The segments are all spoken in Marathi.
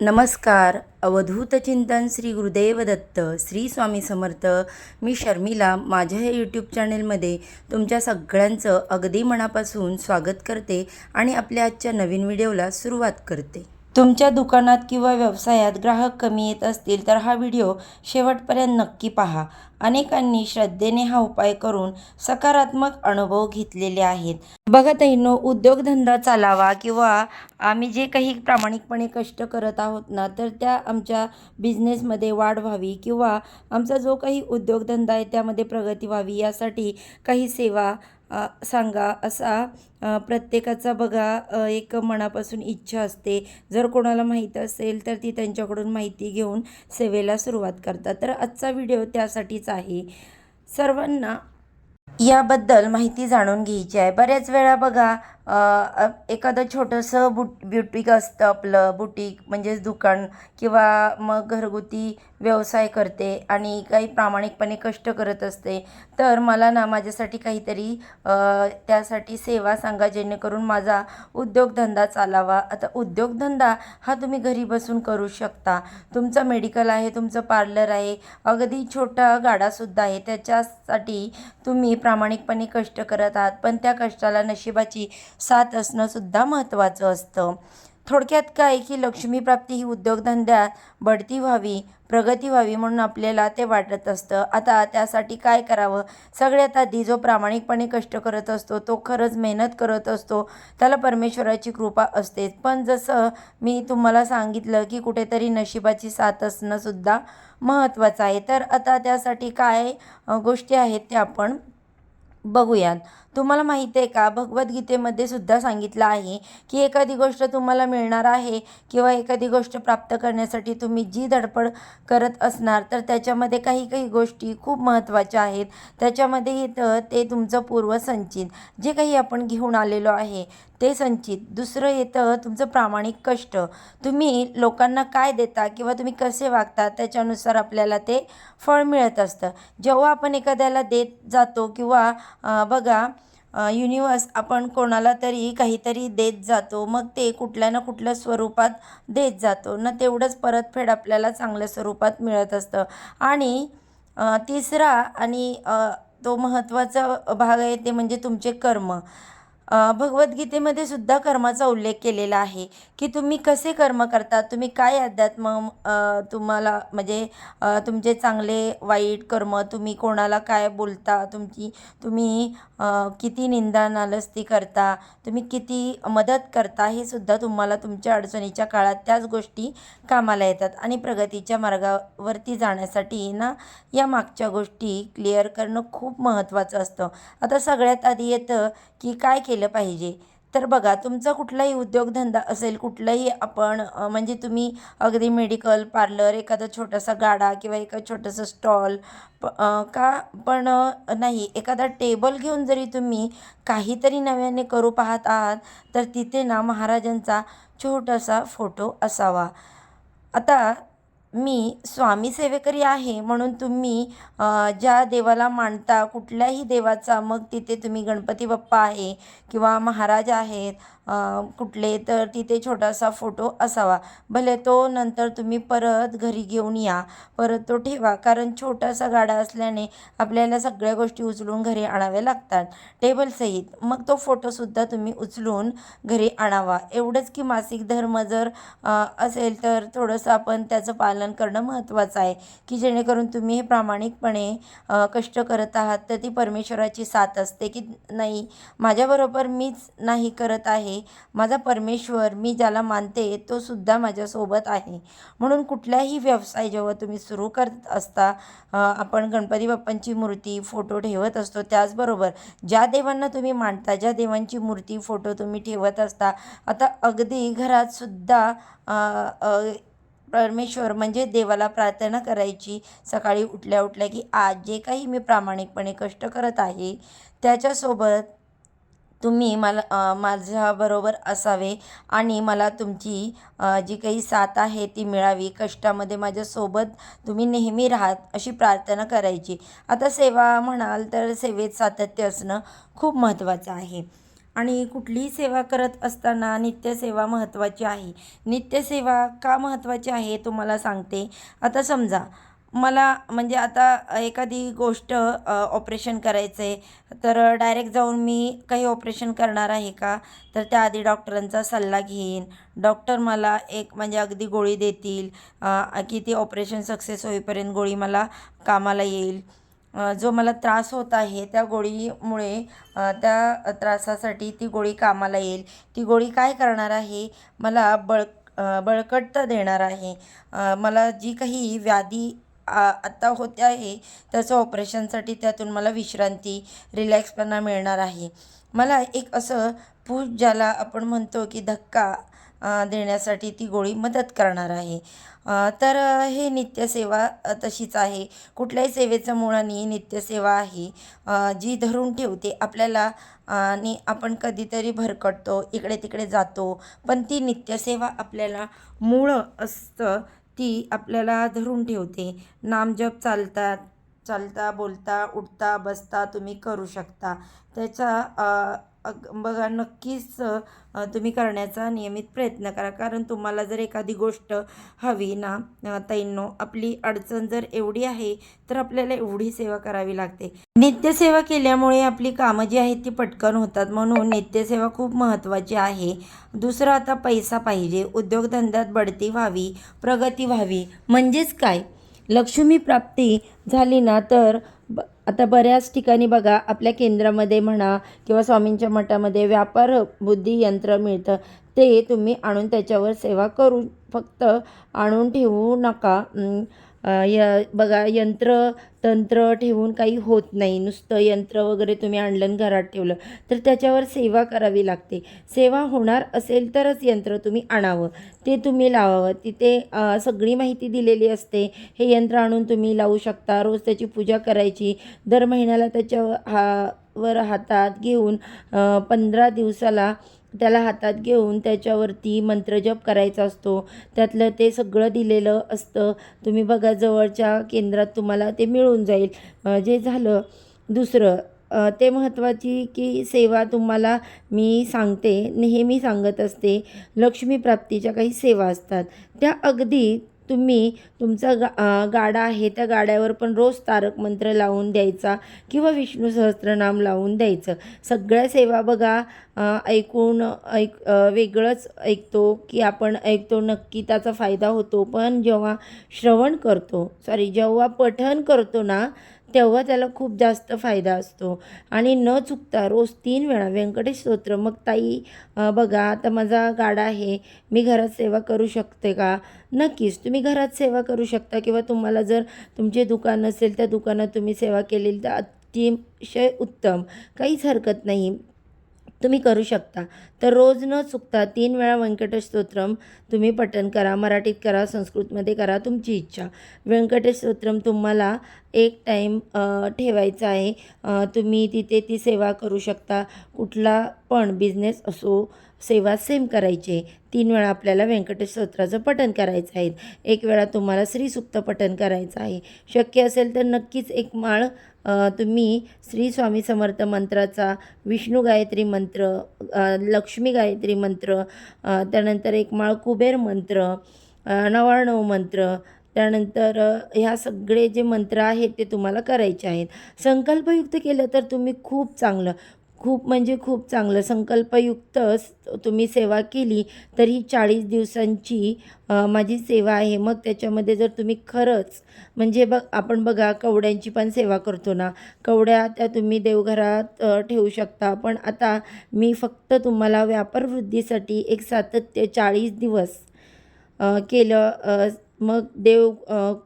नमस्कार. अवधूत चिंतन श्री गुरुदेव दत्त, श्री स्वामी समर्थ. मी शर्मिला माझ्या या यूट्यूब चॅनेलमध्ये तुमच्या सगळ्यांचं अगदी मनापासून स्वागत करते आणि आपल्या आजच्या नवीन व्हिडिओला सुरुवात करते. तुमच्या दुकानात किंवा व्यवसायात ग्राहक कमी येत असतील तर हा व्हिडिओ शेवटपर्यंत नक्की पहा. अनेकांनी श्रद्धेने हा उपाय करून सकारात्मक अनुभव घेतलेले आहेत. बघा ताईंनो, उद्योगधंदा चालावा किंवा आम्ही जे काही प्रामाणिकपणे कष्ट करत आहोत ना, तर त्या आमच्या बिझनेसमध्ये वाढ व्हावी किंवा आमचा जो काही उद्योगधंदा आहे त्यामध्ये प्रगती व्हावी यासाठी काही सेवा सांगा असा प्रत्येकाचा बघा एक मनापासून इच्छा असते. जर कोणाला माहीत असेल तर ती त्यांच्याकडून माहिती घेऊन सेवेला सुरुवात करतात. तर आजचा व्हिडिओ त्यासाठीच आहे. सर्वांना याबद्दल माहिती जाणून घ्यायची आहे. बऱ्याच वेळा बघा एखादं छोटंसं ब्युटिक असतं, आपलं बुटीक म्हणजेच दुकान किंवा मग घरगुती व्यवसाय करते आणि काही प्रामाणिकपणे कष्ट करत असते. तर मला ना माझ्यासाठी काहीतरी त्यासाठी सेवा सांगा जेणेकरून माझा उद्योगधंदा चालावा. आता उद्योगधंदा हा तुम्ही घरी बसून करू शकता. तुमचं मेडिकल आहे, तुमचं पार्लर आहे, अगदी छोटा गाडासुद्धा आहे. त्याच्यासाठी तुम्ही प्रामाणिकपणे कष्ट करत आहात, पण त्या कष्टाला नशिबाची साथ असणं सुद्धा महत्त्वाचं असतं. थोडक्यात काय की लक्ष्मीप्राप्ती ही उद्योगधंद्यात बढती व्हावी, प्रगती व्हावी म्हणून आपल्याला ते वाटत असतं. आता त्यासाठी काय करावं? सगळ्यात आधी जो प्रामाणिकपणे कष्ट करत असतो, तो खरंच मेहनत करत असतो, त्याला परमेश्वराची कृपा असतेच. पण जसं मी तुम्हाला सांगितलं की कुठेतरी नशिबाची साथ असणं सुद्धा महत्त्वाचं आहे. तर आता त्यासाठी काय गोष्टी आहेत त्या आपण बघूयात. तुम्हाला माहिती आहे का, भगवद्गीतेमध्ये सुद्धा सांगितलं आहे की एखादी गोष्ट तुम्हाला मिळणार आहे किंवा एखादी गोष्ट प्राप्त करण्यासाठी तुम्ही जी धडपड करत असणार तर त्याच्यामध्ये काही काही गोष्टी खूप महत्त्वाच्या आहेत. त्याच्यामध्ये येतं ते तुमचं पूर्वसंचित जे काही आपण घेऊन आलेलो आहे ते संचित. दुसरं येतं तुमचं प्रामाणिक कष्ट. तुम्ही लोकांना काय देता किंवा तुम्ही कसे वागता त्याच्यानुसार आपल्याला ते फळ मिळत असतं. जेव्हा आपण एखाद्याला देत जातो किंवा बघा युनिवर्स आपण कोणाला तरी काहीतरी देत जातो, मग ते कुठल्या ना कुठल्या स्वरूपात देत जातो ना, तेवढंच परतफेड आपल्याला चांगल्या स्वरूपात मिळत असतं. आणि तिसरा आणि तो महत्त्वाचा भाग आहे ते म्हणजे तुमचे कर्म. भगवद्गीतेमध्ये सुद्धा कर्माचा उल्लेख केलेला आहे की तुम्ही कसे कर्म करता, तुम्ही काय अध्यात्म तुम्हाला म्हणजे तुमचे चांगले वाईट कर्म, तुम्ही कोणाला काय बोलता, तुम्ही किती निंदा नालस्ती करता, तुम्ही किती मदत करता, हे सुद्धा तुम्हाला तुमच्या अडचणीच्या काळात त्याच गोष्टी कामाला येतात. आणि प्रगतीच्या मार्गावरती जाण्यासाठी ना या मागच्या गोष्टी क्लिअर करणं खूप महत्त्वाचं असतं. आता सगळ्यात आधी येतं की काय केलं पाहिजे. तर बघा, तुमचा कुठलाही उद्योगधंदा असेल, कुठलाही आपण म्हणजे तुम्ही अगदी मेडिकल, पार्लर, एखादा छोटासा गाडा किंवा एका छोटंसं स्टॉल का पण नाही, एखादा टेबल घेऊन जरी तुम्ही काहीतरी नव्याने करू पाहत आहात तर तिथे ना महाराजांचा छोटासा फोटो असावा. आता मी स्वामी सेवेकरी आहे म्हणून तुम्ही ज्या देवाला मानता कुठल्याही देवाचा, मग तिथे तुम्ही गणपती बाप्पा आहे किंवा महाराज आहेत कुठले, तर तिथे छोटासा फोटो असावा. भले तो नंतर तुम्ही परत घरी घेऊन या, परत तो ठेवा, कारण छोटासा गाडा असल्याने आपल्याला सगळ्या गोष्टी उचलून घरी आणाव्या लागतात टेबलसहित. मग तो फोटोसुद्धा तुम्ही उचलून घरी आणावा. एवढंच की मासिक धर्म जर असेल तर थोडंसं आपण त्याचं पालन करणं महत्त्वाचं आहे की जेणेकरून तुम्ही हे प्रामाणिकपणे कष्ट करत आहात तर ती परमेश्वराची साथ असते की नाही, माझ्याबरोबर मीच नाही करत आहे, माझा परमेश्वर, मी ज्याला मानते तो सुद्धा माझ्यासोबत आहे. म्हणून कुठलाही व्यवसाय जेव्हा तुम्ही सुरू करत असता आपण गणपती बाप्पांची मूर्ती, फोटो ठेवत असतो. त्याचबरोबर ज्या देवांना तुम्ही मानता, ज्या देवांची मूर्ती, फोटो तुम्ही ठेवत असता, आता अगदी घरात सुद्धा परमेश्वर म्हणजे देवाला प्रार्थना करायची सकाळी उठल्या उठल्या की आज जे काही मी प्रामाणिकपणे कष्ट करत आहे त्याच्यासोबत तुम्ही मला माझ्याबरोबर असावे आणि मला तुमची जी काही साथ आहे ती मिळावी, कष्टामध्ये माझ्यासोबत तुम्ही नेहमी राहात अशी प्रार्थना करायची. आता सेवा म्हणाल तर सेवेत सातत्य असणं खूप महत्त्वाचं आहे. आणि कुठलीही सेवा करत असताना नित्यसेवा महत्त्वाची आहे. नित्यसेवा का महत्त्वाची आहे तुम्हाला सांगते. आता समजा मला म्हणजे आता एखादी गोष्ट ऑपरेशन करायचं आहे, तर डायरेक्ट जाऊन मी काही ऑपरेशन करणार आहे का? तर त्याआधी डॉक्टरांचा सल्ला घेईन. डॉक्टर मला एक म्हणजे अगदी गोळी देतील, की ती ऑपरेशन सक्सेस होईपर्यंत गोळी मला कामाला येईल. जो मला त्रास होत आहे त्या गोळीमुळे त्या त्रासासाठी ती गोळी कामाला येईल. ती गोळी काय करणार आहे, मला बळकटता देणार आहे. मला जी काही व्याधी आत्ता होते आहे त्याचं ऑपरेशनसाठी त्यातून मला विश्रांती, रिलॅक्सपणा मिळणार आहे. मला एक असं पुश ज्याला आपण म्हणतो की धक्का देण्यासाठी ती गोळी मदत करणार आहे. तर हे नित्यसेवा तशीच आहे. कुठल्याही सेवेचं मुळाने नित्यसेवा आहे, जी धरून ठेवते आपल्याला. आणि आपण कधीतरी भरकटतो, इकडे तिकडे जातो, पण ती नित्यसेवा आपल्याला मूळ असतं, ती आपल्याला धरून ठेवते. नामजप चालता बोलता उठता बसता तुम्ही करू शकता. त्याचा बघा नक्कीच तुम्ही करण्याचा नियमित प्रयत्न करा. कारण तुम्हाला जर एखादी गोष्ट हवी ना ताईंनो, आपली अडचण जर एवढी आहे तर आपल्याला एवढी सेवा करावी लागते. नित्यसेवा केल्यामुळे आपली कामं जी आहेत ती पटकन होतात, म्हणून नित्यसेवा खूप महत्त्वाची आहे. दुसरं आता पैसा पाहिजे, उद्योगधंद्यात बढती व्हावी, प्रगती व्हावी. म्हणजेच काय, लक्ष्मी प्राप्ती झाली ना तर आता बऱ्याच ठिकाणी बघा आपल्या केंद्रामध्ये म्हणा किंवा स्वामींच्या मठामध्ये व्यापार बुद्धी यंत्र मिळतं. ते तुम्ही आणून त्याच्यावर सेवा करून फक्त आणून ठेवू नका. बघा यंत्र तंत्र ठेवून काही होत नाही. नुसतं यंत्र वगैरे तुम्ही आणलं आणि घरात ठेवलं तर त्याच्यावर सेवा करावी लागते. सेवा होणार असेल तरच यंत्र तुम्ही आणावं, ते तुम्ही लावावं. तिथे सगळी माहिती दिलेली असते. हे यंत्र आणून तुम्ही लावू शकता, रोज त्याची पूजा करायची, दर महिन्याला त्याच्यावर हातात घेऊन 15 दिवसाला त्याला हातात घेऊन त्याच्यावरती मंत्रजप करायचा असतो. त्यातलं ते सगळं दिलेलं असतं. तुम्ही बघा जवळच्या केंद्रात तुम्हाला ते मिळून जाईल. जे झालं दुसरं, ते महत्त्वाची की सेवा तुम्हाला मी सांगते, नेहमी सांगत असते, लक्ष्मी प्राप्तीच्या काही सेवा असतात त्या अगदी तुम्ही तुमचा गाडा आहे त्या गाड्यावर पण रोज तारक मंत्र लावून द्यायचा किंवा विष्णू सहस्त्रनाम लावून द्यायचं. सगळ्या सेवा बघा वेगळंच ऐकतो की आपण ऐकतो, नक्की त्याचा फायदा होतो. पण जेव्हा जेव्हा पठण करतो ना तेव्हा त्याला खूप जास्त फायदा असतो. आणि न चुकता रोज 3 वेळा व्यंकटेश स्तोत्र. मग ताई बघा आता माझा गाडा आहे, मी घरात सेवा करू शकते का? नक्कीच तुम्ही घरात सेवा करू शकता किंवा तुम्हाला जर तुमचे दुकान असेल त्या दुकानात तुम्ही सेवा केलेली तर अतिशय उत्तम, काहीच हरकत नाही, तुम्ही करू शकता. तर रोज न चुकता 3 वेळा व्यंकटेश स्तोत्रम तुम्ही पठण करा. मराठीत करा, संस्कृतमध्ये करा, तुमची इच्छा. व्यंकटेश स्तोत्रम तुम्हाला एक टाईम ठेवायचा आहे. तुम्ही तिथे ती सेवा करू शकता. कुठला पण बिझनेस असो, सेवा सेम करायची. 3 वेळा आपल्याला व्यंकटेश स्तोत्राचं पठण करायचं आहे. 1 वेळा तुम्हाला श्रीसूक्त पठण करायचं आहे. शक्य असेल तर नक्कीच एक माळ तुम्ही श्री स्वामी समर्थ मंत्राचा, विष्णू गायत्री मंत्र, लक्ष्मी गायत्री मंत्र, त्यानंतर एक माळ कुबेर मंत्र, 99 मंत्र, त्यानंतर ह्या सगळे जे मंत्र आहेत ते तुम्हाला करायचे आहेत. संकल्पयुक्त केलं तर तुम्ही खूप चांगलं, खूप म्हणजे खूप चांगलं संकल्पयुक्त तुम्ही सेवा केली तर ही 40 दिवसांची माझी सेवा आहे. मग त्याच्यामध्ये जर तुम्ही खरंच म्हणजे आपण बघा कवड्यांची पण सेवा करतो ना, कवड्या त्या तुम्ही देवघरात ठेवू शकता. पण आता मी फक्त तुम्हाला व्यापारवृद्धीसाठी एक सातत्य 40 दिवस केलं. मग देव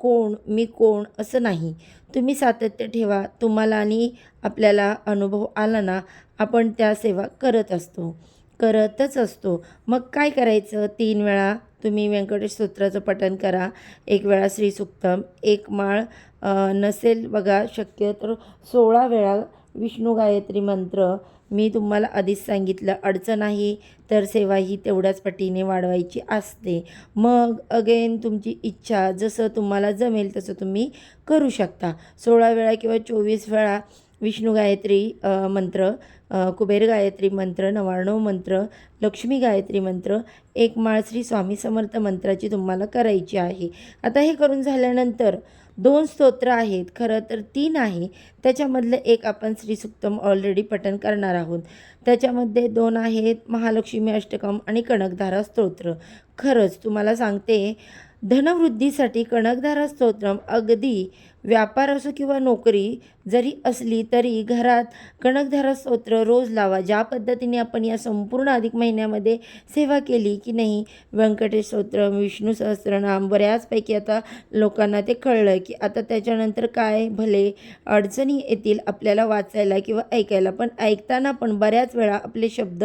कोण मी कोण असं नाही, तुम्ही सातत्य ठेवा. तुम्हाला आणि आपल्याला अनुभव आला ना, आपण त्या सेवा करतच असतो. मग काय करायचं, 3 वेळा तुम्ही व्यंकटेश स्तोत्राचं पठण करा, 1 वेळा श्रीसूक्तम, 1 माळ नसेल बघा शक्य तर 16 वेळा विष्णू गायत्री मंत्र. मी तुम्हाला आधीच सांगितलं, अडचण आहे तर सेवा ही तेवढ्याच पटीने वाढवायची असते. मग अगेन तुमची इच्छा, जसं तुम्हाला जमेल तसं तुम्ही करू शकता. 16 वेळा किंवा 24 वेळा विष्णू गायत्री मंत्र, कुबेर गायत्री मंत्र, नवार्णव मंत्र, लक्ष्मी गायत्री मंत्र, एक माळ श्री स्वामी समर्थ मंत्राची तुम्हाला करायची आहे. आता हे करून झाल्यानंतर 2 स्तोत्र आहेत, खरं तर 3 आहे. त्याच्यामधलं एक आपण श्रीसूक्तम ऑलरेडी पठण करणार आहोत. त्याच्यामध्ये 2 आहेत महालक्ष्मी अष्टकम आणि कनकधारा स्तोत्र. खरंच तुम्हाला सांगते, धनवृद्धीसाठी कनकधारा स्तोत्रम अगदी व्यापार असो किंवा नोकरी जरी असली तरी घरात कनकधारा स्तोत्र रोज लावा. ज्या पद्धतीने आपण या संपूर्ण अधिक महिन्यामध्ये सेवा केली की नाही, व्यंकटेश स्तोत्र, विष्णू सहस्त्रनाम, बऱ्याचपैकी आता लोकांना ते कळलं की आता त्याच्यानंतर काय भले अडचणी येतील आपल्याला वाचायला किंवा ऐकायला, पण ऐकताना पण बऱ्याच वेळा आपले शब्द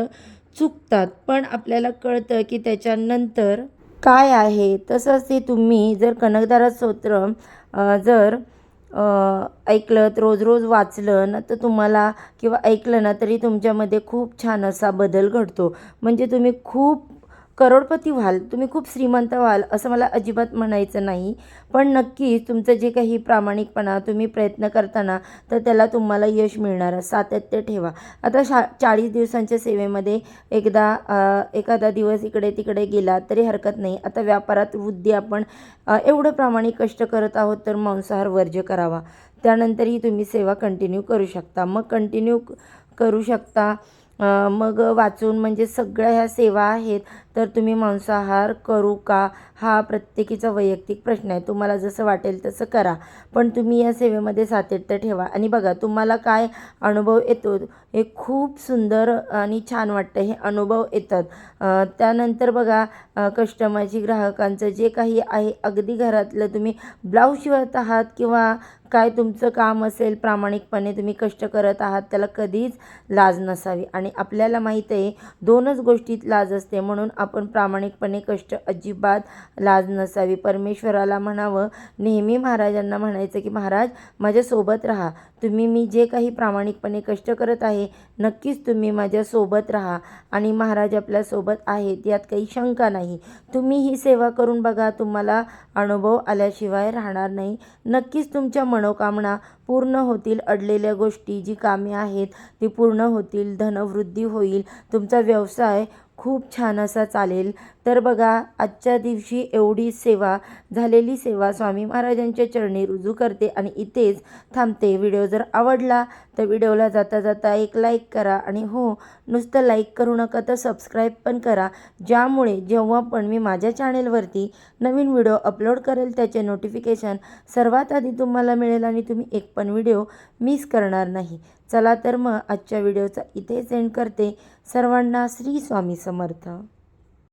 चुकतात, पण आपल्याला कळतं की त्याच्यानंतर काय आहे. तसंच ते तुम्ही जर कनकधारा स्तोत्र जर ऐकलं, रोज रोज वाचलं ना, तर तुम्हाला किंवा ऐकलं ना तरी तुमच्यामध्ये खूप छान असा बदल घडतो. म्हणजे तुम्ही खूप करोडपती व्हाल, तुम्ही खूप श्रीमंत व्हाल असं मला अजिबात म्हणायचं नाही. पण नक्कीच तुमचं जे काही प्रामाणिकपणा तुम्ही प्रयत्न करताना तर त्याला तुम्हाला यश मिळणार. सातत्य ठेवा. आता 40 दिवसांच्या सेवेमध्ये एखादा दिवस इकडे तिकडे गेला तरी हरकत नाही. आता व्यापारात वृद्धी आपण एवढं प्रामाणिक कष्ट करत आहोत तर मांसाहार वर्ज्य करावा. त्यानंतरही तुम्ही सेवा कंटिन्यू करू शकता. मग कंटिन्यू करू शकता. मग वाचून म्हणजे सगळ्या ह्या सेवा आहेत, तर तुम्ही मांसाहार करू का हा प्रत्येकीचा वैयक्तिक प्रश्न आहे. तुम्हाला जसं वाटेल तसं करा, पण तुम्ही या सेवेमध्ये सातत्य ठेवा. आणि बघा तुम्हाला काय अनुभव येतो, हे खूप सुंदर आणि छान वाटतं. हे अनुभव येतात. त्यानंतर बघा कस्टमरची, ग्राहकांचं जे काही आहे, अगदी घरातलं तुम्ही ब्लाऊज शिवत आहात किंवा काय तुमचं काम असेल, प्रामाणिकपणे तुम्ही कष्ट करत आहात, त्याला कधीच लाज नसावी. आणि आपल्याला माहीत आहे 2च गोष्टीत लाज असते, म्हणून आपण प्रामाणिकपणे कष्ट अजिबात लाज नसावी. परमेश्वराला म्हणावं, नेहमी महाराजांना म्हणायचं की महाराज माझ्यासोबत राहा. मी जे काही प्रामाणिकपणे कष्ट करत आहे नक्कीच तुम्ही माझ्यासोबत राहा आणि महाराज आपल्यासोबत आहेत यात काही शंका नाही. तुम्ही ही सेवा करून बघा, तुम्हाला अनुभव आल्याशिवाय राहणार नाही. नक्कीच तुमच्या मनोकामना पूर्ण होतील. अडलेल्या गोष्टी, जी कामे आहेत ती पूर्ण होतील. धनवृद्धी होईल. तुमचा व्यवसाय खूप छान असा चालेल. तर बघा आजच्या दिवशी एवढी सेवा, झालेली सेवा स्वामी महाराजांच्या चरणी रुजू करते आणि इथेच थांबते. व्हिडिओ जर आवडला तर व्हिडिओला जाता जाता एक लाईक करा आणि हो, नुसतं लाईक करू नका तर सबस्क्राईब पण करा, ज्यामुळे जेव्हा पण मी माझ्या चॅनेलवरती नवीन व्हिडिओ अपलोड करेल त्याचे नोटिफिकेशन सर्वात आधी तुम्हाला मिळेल आणि तुम्ही एक पण व्हिडिओ मिस करणार नाही. चला तर मग आजच्या व्हिडिओचा इथेच एंड करते. सर्वांना श्री स्वामी समर्थ.